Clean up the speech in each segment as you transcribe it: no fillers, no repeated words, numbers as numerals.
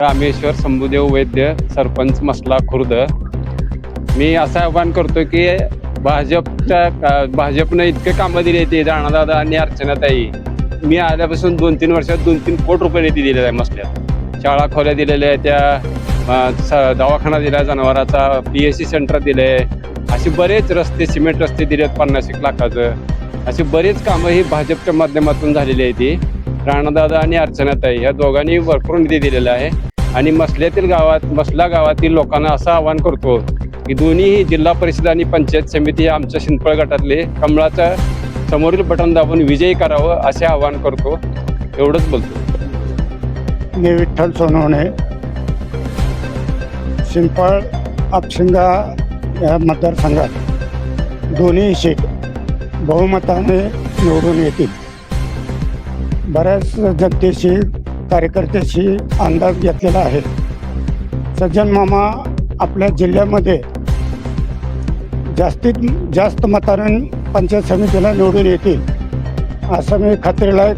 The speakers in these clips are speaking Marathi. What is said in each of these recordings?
रामेश्वर शंभूदेव वैद्य, सरपंच मसला खुर्द. मी असं आवाहन करतो की भाजपनं इतके कामं दिली ते राणादादा आणि अर्चनाताई. मी आल्यापासून 2-3 वर्षात 2-3 कोटी रुपये निधी दिलेला आहे मसल्यात. शाळा खोल्या दिलेल्या आहे, त्या दवाखाना दिला जनावराचा, PSC सेंटर दिले, असे बरेच रस्ते, सिमेंट रस्ते दिलेत 50-1 लाखाचं. अशी बरेच कामं ही भाजपच्या माध्यमातून झालेली आहे. ती राणादादा आणि अर्चनाताई ह्या दोघांनी भरपूर निधी दिलेला आहे. आणि मसला गावातील लोकांना असं आवाहन करतो की दोन्ही जिल्हा परिषद आणि पंचायत समिती आमच्या शिंदफळ गटातले कमळाच्या समोरील बटन दाबून विजयी करावं असे आवाहन करतो. एवढंच बोलतो. मी विठ्ठल सोनवणे, शिंदफळ आपशिंगा या मतदारसंघात दोन्ही सीट बहुमताने निवडून येतील. बऱ्याच जनतेशी कार्यकर्त्याशी अंदाज घेतलेला आहे. सज्जन मामा आपल्या जिल्ह्यामध्ये जास्तीत जास्त मताने पंचायत समितीला निवडून येतील असं मी खात्रीलायक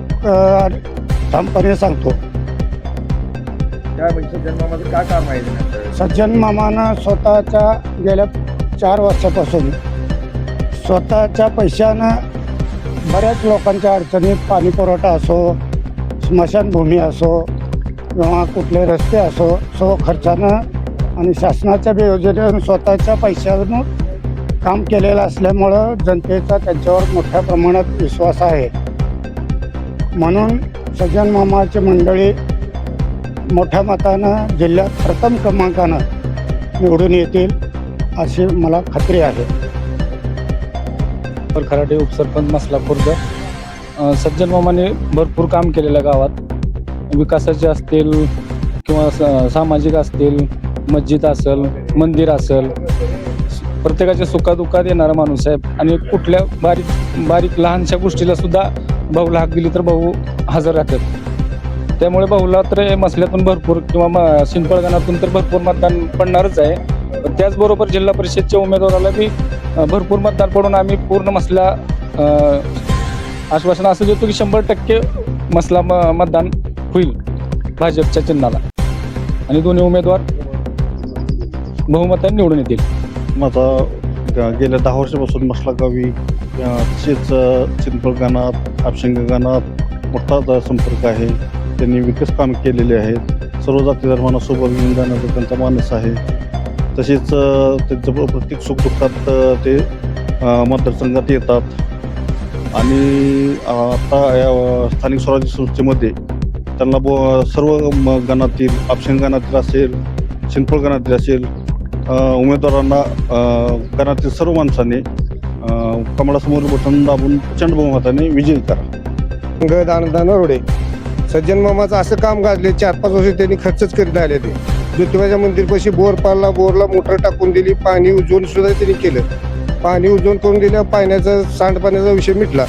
ठामपणे सांगतो. काय काम आहे? सज्जन मामानं स्वतःच्या गेल्या 4 वर्षापासून स्वतःच्या पैशानं बऱ्याच लोकांच्या अडचणी, पाणी पुरवठा असो, स्मशानभूमी असो किंवा कुठले रस्ते असो, खर्चानं आणि शासनाच्या योजनेतून स्वतःच्या पैशानं काम केलेलं असल्यामुळं जनतेचा त्यांच्यावर मोठ्या प्रमाणात विश्वास आहे. म्हणून सज्जन मामाची मंडळी मोठ्या मतानं जिल्ह्यात प्रथम क्रमांकानं निवडून येतील अशी मला खात्री आहे. खराटे, उपसरपंच मसला खुर्द. सज्जन मामाने भरपूर काम केलेलं गावात, विकासाचे असतील किंवा सामाजिक असतील, मस्जिद असेल, मंदिर असेल, प्रत्येकाच्या सुखादुःखात येणारा माणूस आहे. आणि कुठल्या बारीक लहानशा गोष्टीला सुद्धा भाऊला हाक दिली तर भाऊ हजर राहतात. त्यामुळे भाऊला तर मसल्यातून भरपूर किंवा शिंदफळगणातून तर भरपूर मतदान पडणारच आहे. त्याचबरोबर जिल्हा परिषदच्या उमेदवाराला बी भरपूर मतदान पडून आम्ही पूर्ण मसला आश्वासन असं देतो की 100% मसला मतदान होईल भाजपच्या चिन्हाला आणि दोन्ही उमेदवार बहुमताने निवडून येतील. माझा गेल्या 10 वर्षापासून मसला गावी तसेच चिंचवड गाणात, आपशिंगा गाणात मोठा संपर्क आहे. त्यांनी विकास काम केलेले आहेत. सर्व जाती धर्मांना सोबत घेऊन जाण्याचा त्यांचा मानस आहे. तसेच त्यांचं प्रत्येक सुखदुःखात ते मतदारसंघात येतात. आणि आता या स्थानिक स्वराज्य संस्थेमध्ये त्यांना सर्व गणातील, आपशिंगा गणातील असेल, चिंचवड गणातील असेल, उमेदवारांना गणातील सर्व माणसाने कमळासमोर बटन दाबून प्रचंड बहुमताने विजयी करा. दानदान रोडे. सज्जन मामाचं असं काम गाजले, 4-5 वर्ष त्यांनी खर्चच करीत राहिले. ते ज्योतिबाच्या मंदिरपाशी बोर पाडला, बोरला मोटर टाकून दिली, पाणी उजवून सुद्धा त्यांनी केलं. पाणी उजवून करून दिलं, पाण्याचा सांडपाण्याचा विषय मिटला.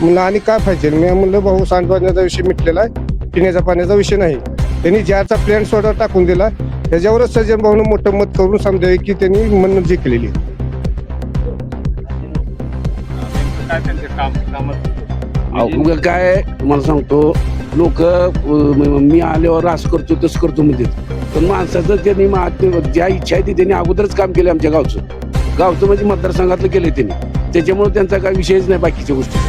म्हणलं आणि काय पाहिजे? मी म्हणलं भाऊ, सांडपाण्याचा विषय मिटलेला आहे, पिण्याच्या पाण्याचा विषय नाही. त्यांनी ज्याचा प्लॅन स्वतः टाकून दिला, त्याच्यावरच सज्जन भाऊनं मोठं मत करून समजावे की त्यांनी मन जिंकलेली. काय मला सांगतो, लोक मी आल्यावर असं करतो तसं करतो म्हणजे, पण माणसाचं त्यांनी ज्या इच्छा आहे ती त्यांनी अगोदरच काम केलं. आमच्या गावचं म्हणजे मतदारसंघातलं केलं त्यांनी. त्याच्यामुळे त्यांचा काही विषयच नाही बाकीच्या गोष्टी.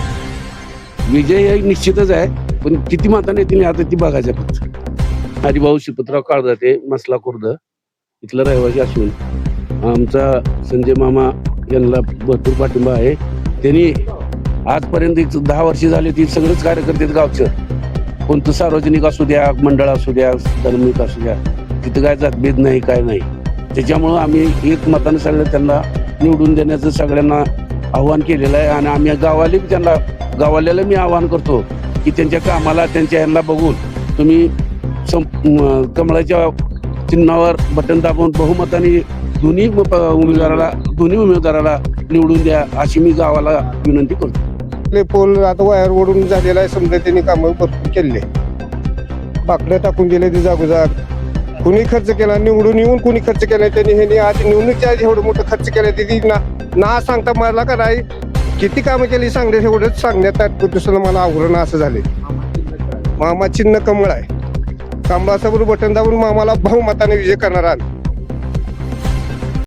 विजय हे निश्चितच आहे, पण किती मताने येतील आता ती बघायचं फक्त. हरिभाऊ शिपतराव काळजाते, मसला खुर्द इथलं रहिवासी असून आमचा संजय मामा यांना भरपूर पाठिंबा आहे. त्यांनी आजपर्यंत 10 वर्षे झाली ती सगळेच कार्यकर्ते गावचं, कोणतं सार्वजनिक असू द्या, मंडळ असू द्या, धार्मिक असू द्या, तिथं काय जातभेद नाही, काय नाही. त्याच्यामुळं आम्ही एक मतानं सगळं त्यांना निवडून देण्याचं सगळ्यांना आव्हान केलेलं आहे. आणि आम्ही गावाल्याला मी आवाहन करतो की त्यांच्या कामाला, त्यांच्या ह्यांना बघून तुम्ही कमळाच्या चिन्हावर बटन दाबून बहुमताने दोन्ही उमेदवाराला निवडून द्या अशी मी गावाला विनंती करतो. पोल आता वायर ओढून झालेला आहे, समजा त्यांनी कामं भरपूर केले. बाकडं टाकून दिले ते जागोजाग. कुणी खर्च केला, निवडून येऊन कुणी खर्च केला त्यांनी. हे आधी निवडणुकीच्या आधी एवढं मोठं खर्च केलं ते ना सांगता मला का नाही किती कामं केली सांगण्यात, एवढंच सांगण्यात मला आवडणं असं झाले. मामा चिन्ह कमळ आहे. कमळासमोर बटन दाबून मामाला बहुमताने विजय करणार आम्ही.